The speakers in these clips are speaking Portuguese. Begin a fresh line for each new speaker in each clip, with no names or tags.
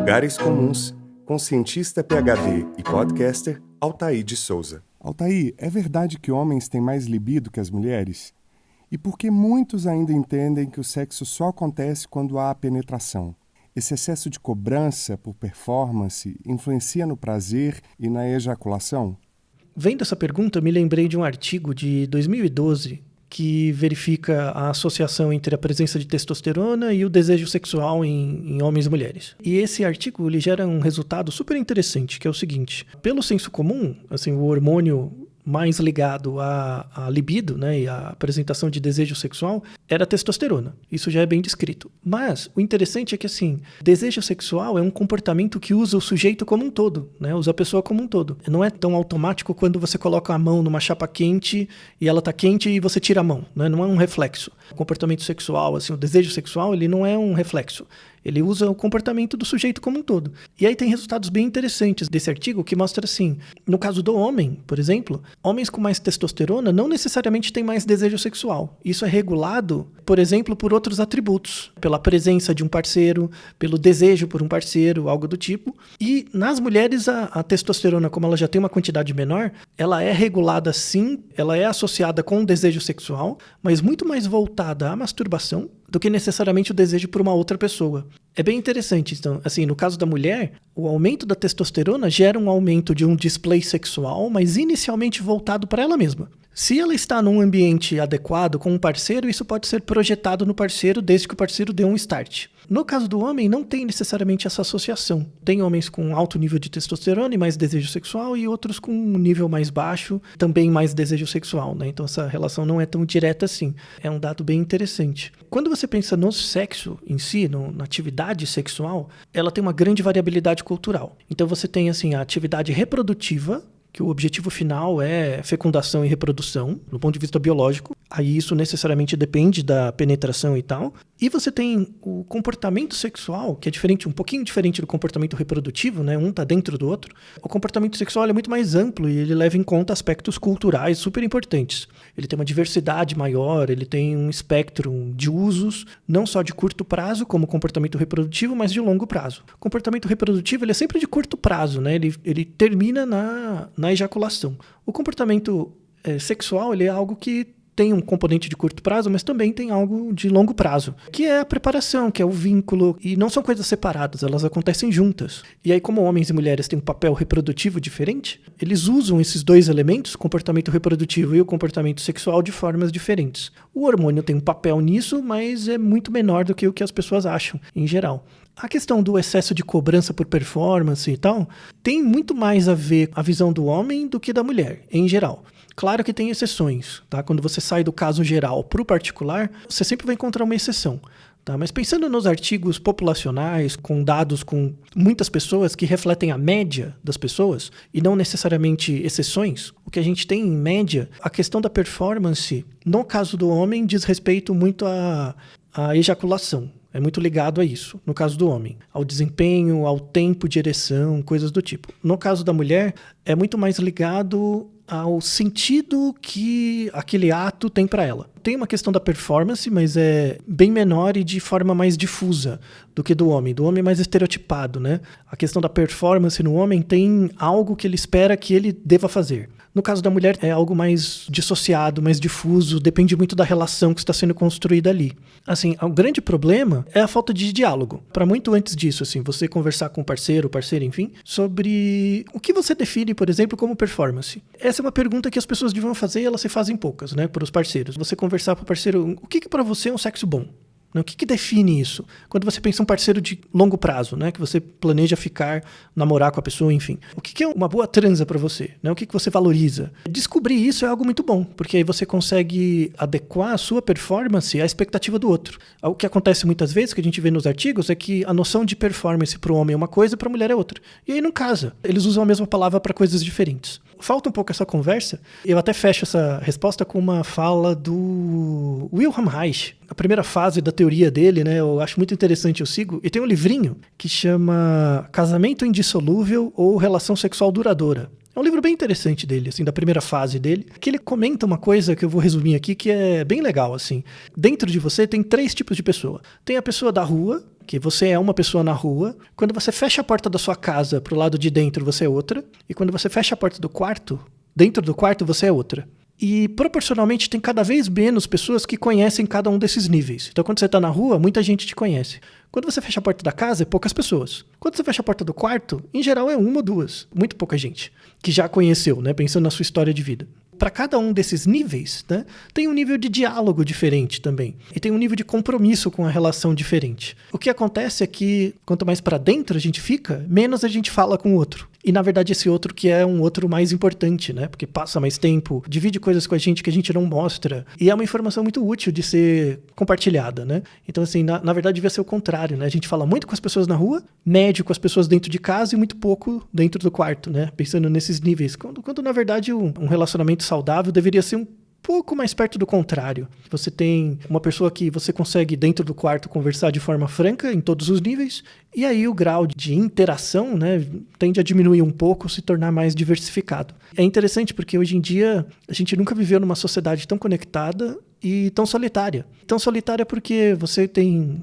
Lugares Comuns, com cientista PhD e podcaster Altair de Souza.
Altair, é verdade que homens têm mais libido que as mulheres? E por que muitos ainda entendem que o sexo só acontece quando há penetração? Esse excesso de cobrança por performance influencia no prazer e na ejaculação?
Vendo essa pergunta, me lembrei de um artigo de 2012 que verifica a associação entre a presença de testosterona e o desejo sexual em homens e mulheres. E esse artigo ele gera um resultado super interessante, que é o seguinte: pelo senso comum, assim, o hormônio mais ligado à libido, né, e à apresentação de desejo sexual, era a testosterona. Isso já é bem descrito. Mas o interessante é que, assim, desejo sexual é um comportamento que usa o sujeito como um todo, né, usa a pessoa como um todo. Não é tão automático quando você coloca a mão numa chapa quente e ela está quente e você tira a mão, né, não é um reflexo. O comportamento sexual, assim, o desejo sexual, ele não é um reflexo. Ele usa o comportamento do sujeito como um todo. E aí tem resultados bem interessantes desse artigo que mostra assim, no caso do homem, por exemplo, homens com mais testosterona não necessariamente têm mais desejo sexual. Isso é regulado, por exemplo, por outros atributos, pela presença de um parceiro, pelo desejo por um parceiro, algo do tipo. E nas mulheres a testosterona, como ela já tem uma quantidade menor, ela é regulada sim, ela é associada com o desejo sexual, mas muito mais voltada à masturbação do que necessariamente o desejo por uma outra pessoa. É bem interessante. Então, assim, no caso da mulher, o aumento da testosterona gera um aumento de um display sexual, mas inicialmente voltado para ela mesma. Se ela está num ambiente adequado com um parceiro, isso pode ser projetado no parceiro desde que o parceiro dê um start. No caso do homem, não tem necessariamente essa associação. Tem homens com alto nível de testosterona e mais desejo sexual e outros com um nível mais baixo, também mais desejo sexual, né? Então essa relação não é tão direta assim. É um dado bem interessante. Quando você pensa no sexo em si, na atividade sexual, ela tem uma grande variabilidade cultural. Então você tem assim a atividade reprodutiva, que o objetivo final é fecundação e reprodução, do ponto de vista biológico. Aí isso necessariamente depende da penetração e tal. E você tem o comportamento sexual, que é diferente, um pouquinho diferente do comportamento reprodutivo, né? Um está dentro do outro. O comportamento sexual é muito mais amplo e ele leva em conta aspectos culturais super importantes. Ele tem uma diversidade maior, ele tem um espectro de usos, não só de curto prazo, como o comportamento reprodutivo, mas de longo prazo. O comportamento reprodutivo ele é sempre de curto prazo, né? Ele termina na ejaculação. O comportamento sexual ele é algo que tem um componente de curto prazo, mas também tem algo de longo prazo, que é a preparação, que é o vínculo, e não são coisas separadas, elas acontecem juntas. E aí, como homens e mulheres têm um papel reprodutivo diferente, eles usam esses dois elementos, o comportamento reprodutivo e o comportamento sexual, de formas diferentes. O hormônio tem um papel nisso, mas é muito menor do que o que as pessoas acham, em geral. A questão do excesso de cobrança por performance e tal, tem muito mais a ver com a visão do homem do que da mulher, em geral. Claro que tem exceções, tá? Quando você sai do caso geral para o particular, você sempre vai encontrar uma exceção. Tá? Mas pensando nos artigos populacionais, com dados com muitas pessoas que refletem a média das pessoas, e não necessariamente exceções, o que a gente tem em média, a questão da performance, no caso do homem, diz respeito muito à ejaculação. É muito ligado a isso, no caso do homem. Ao desempenho, ao tempo de ereção, coisas do tipo. No caso da mulher, é muito mais ligado ao sentido que aquele ato tem para ela. Tem uma questão da performance, mas é bem menor e de forma mais difusa do que do homem. Do homem é mais estereotipado, né? A questão da performance no homem tem algo que ele espera que ele deva fazer. No caso da mulher é algo mais dissociado, mais difuso, depende muito da relação que está sendo construída ali. Assim, o grande problema é a falta de diálogo. Para muito antes disso, assim, você conversar com o parceiro, enfim, sobre o que você define, por exemplo, como performance. Essa é uma pergunta que as pessoas deviam fazer e elas se fazem poucas, né, para os parceiros. Você conversar com o parceiro, o que para você é um sexo bom? O que define isso? Quando você pensa em um parceiro de longo prazo, né? Que você planeja ficar, namorar com a pessoa, enfim. O que é uma boa transa para você? Né? O que você valoriza? Descobrir isso é algo muito bom, porque aí você consegue adequar a sua performance à expectativa do outro. O que acontece muitas vezes, que a gente vê nos artigos, é que a noção de performance para o homem é uma coisa e para a mulher é outra. E aí não casa. Eles usam a mesma palavra para coisas diferentes. Falta um pouco essa conversa. Eu até fecho essa resposta com uma fala do Wilhelm Reich. A primeira fase da teoria dele, né, eu acho muito interessante, eu sigo. E tem um livrinho que chama Casamento Indissolúvel ou Relação Sexual Duradoura. É um livro bem interessante dele, assim, da primeira fase dele, que ele comenta uma coisa que eu vou resumir aqui, que é bem legal, assim. Dentro de você tem 3 tipos de pessoa. Tem a pessoa da rua, que você é uma pessoa na rua. Quando você fecha a porta da sua casa pro lado de dentro, você é outra. E quando você fecha a porta do quarto, dentro do quarto, você é outra. E proporcionalmente tem cada vez menos pessoas que conhecem cada um desses níveis. Então quando você está na rua, muita gente te conhece. Quando você fecha a porta da casa, é poucas pessoas. Quando você fecha a porta do quarto, em geral é 1 ou 2. Muito pouca gente que já conheceu, né? Pensando na sua história de vida. Para cada um desses níveis, né, tem um nível de diálogo diferente também. E tem um nível de compromisso com a relação diferente. O que acontece é que, quanto mais para dentro a gente fica, menos a gente fala com o outro. E, na verdade, esse outro que é um outro mais importante, né? Porque passa mais tempo, divide coisas com a gente que a gente não mostra. E é uma informação muito útil de ser compartilhada, né? Então, assim, na verdade, devia ser o contrário, né? A gente fala muito com as pessoas na rua, médio com as pessoas dentro de casa e muito pouco dentro do quarto, né? Pensando nesses níveis. Quando na verdade, um relacionamento saudável deveria ser um pouco mais perto do contrário. Você tem uma pessoa que você consegue dentro do quarto conversar de forma franca em todos os níveis, e aí o grau de interação, né, tende a diminuir um pouco, se tornar mais diversificado. É interessante porque hoje em dia a gente nunca viveu numa sociedade tão conectada e tão solitária. Tão solitária porque você tem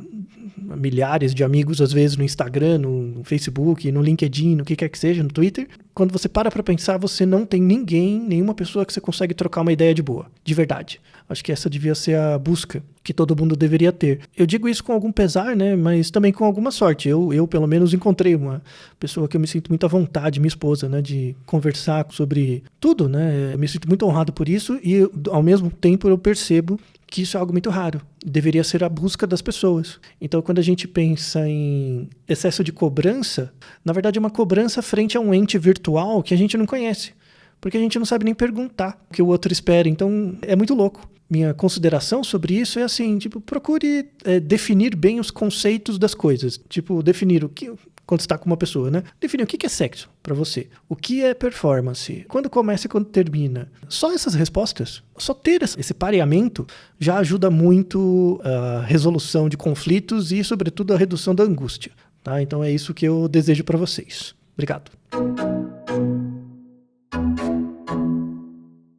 milhares de amigos, às vezes, no Instagram, no Facebook, no LinkedIn, no que quer que seja, no Twitter. Quando você para pensar, você não tem ninguém, nenhuma pessoa que você consegue trocar uma ideia de boa, de verdade. Acho que essa devia ser a busca que todo mundo deveria ter. Eu digo isso com algum pesar, né, mas também com alguma sorte. Eu pelo menos, encontrei uma pessoa que eu me sinto muito à vontade, minha esposa, né, de conversar sobre tudo, né. Eu me sinto muito honrado por isso e, ao mesmo tempo, eu percebo que isso é algo muito raro. Deveria ser a busca das pessoas. Então, quando a gente pensa em excesso de cobrança, na verdade é uma cobrança frente a um ente virtual que a gente não conhece. Porque a gente não sabe nem perguntar o que o outro espera. Então, é muito louco. Minha consideração sobre isso é assim, tipo, procure definir bem os conceitos das coisas. Tipo, definir o que... Quando você está com uma pessoa, né? Definir o que é sexo para você. O que é performance? Quando começa e quando termina? Só essas respostas, só ter esse pareamento já ajuda muito a resolução de conflitos e, sobretudo, a redução da angústia. Tá? Então é isso que eu desejo para vocês. Obrigado.